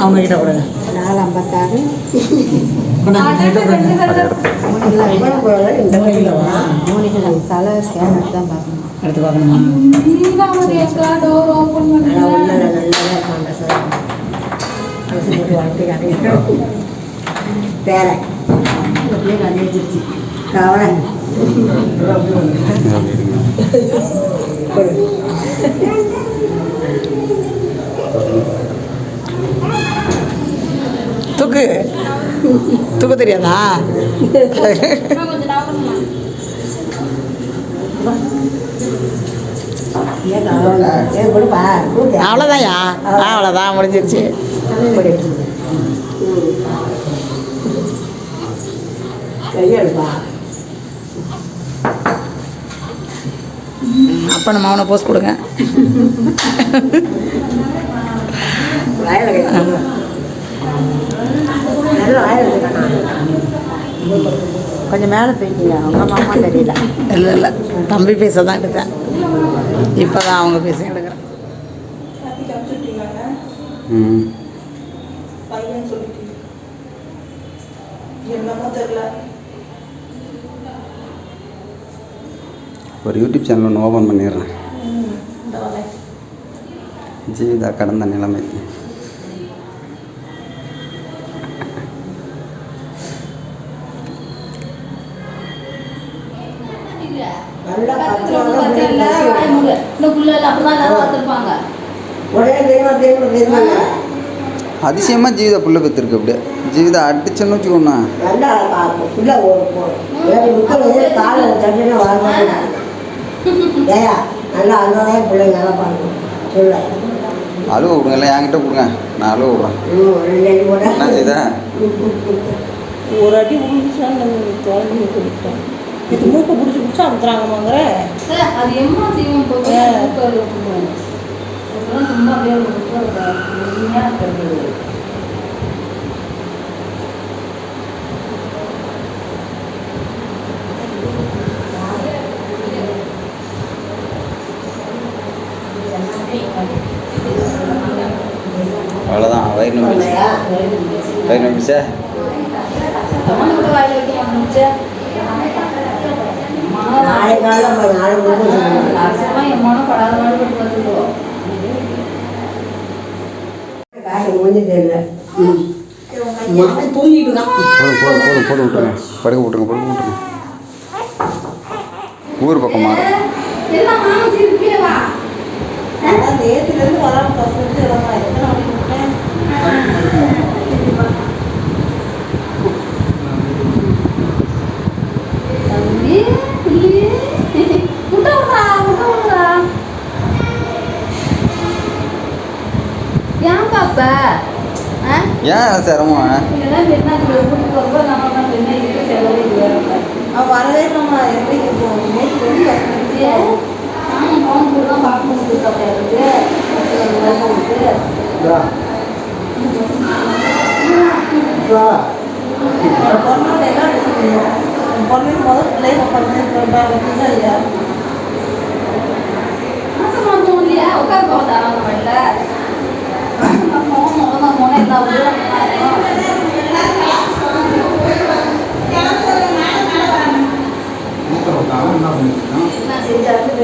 அவங்ககிட்ட கொடுங்க. 456 தலை ஸ்கேன் எடுத்து தான் பார்க்கணும். எடுத்து பார்க்கணுமா? பேரை அப்படியே கண்டிச்சிருச்சு கவலை. தூக்கு தூக்க தெரியாதா? அவ்வளோதான்யா. அவ்வளோதான் முடிஞ்சிருச்சு. அப்போ நம்ம அவனை போஸ்ட் கொடுங்க. கொஞ்சம் மேலே போயிட்டீங்க. அவங்க மாமா தெரியல. இல்லை இல்லை, தம்பி பேச தான் எடுத்தேன். இப்போ தான் அவங்க பேச எடுக்கிறேன். ஒரு யூடியூப் சேனல் ஒன்று ஓப்பன் பண்ணிடுறேன். ஜீவிதா கடந்த நிலைமை. அதிசயமாக ஜீவிதா புள்ள பெற்றிருக்கு. அப்படியே ஜீவிதா அடிச்சோன்னு வச்சுக்கோண்ணா. அழுவ விடுங்க. இல்லை என்கிட்ட கொடுங்க, நான் அழுவ விடுறேன். என்ன ஜீவிதா ஒரு அடி முடிச்சான்னு கொடுத்தேன். இது மூக்கை பிடிச்சி பிடிச்சா அமுத்துறாங்கம்மாங்கிற அது எம்மா செய்யும் போது சும்மா அப்படியே அவ்வளோதான். வயிறு நம்பிச்சு. வயிறு நம்பிச்சா போடு விட்டுருங்க. படுக்க விட்டுருங்க. ஊர் பக்கம் மாறும். நேற்றுலேருந்து வராமல் ஏன் சிரமம்? வரவே நம்ம எப்படி என்ன செஞ்சாலும்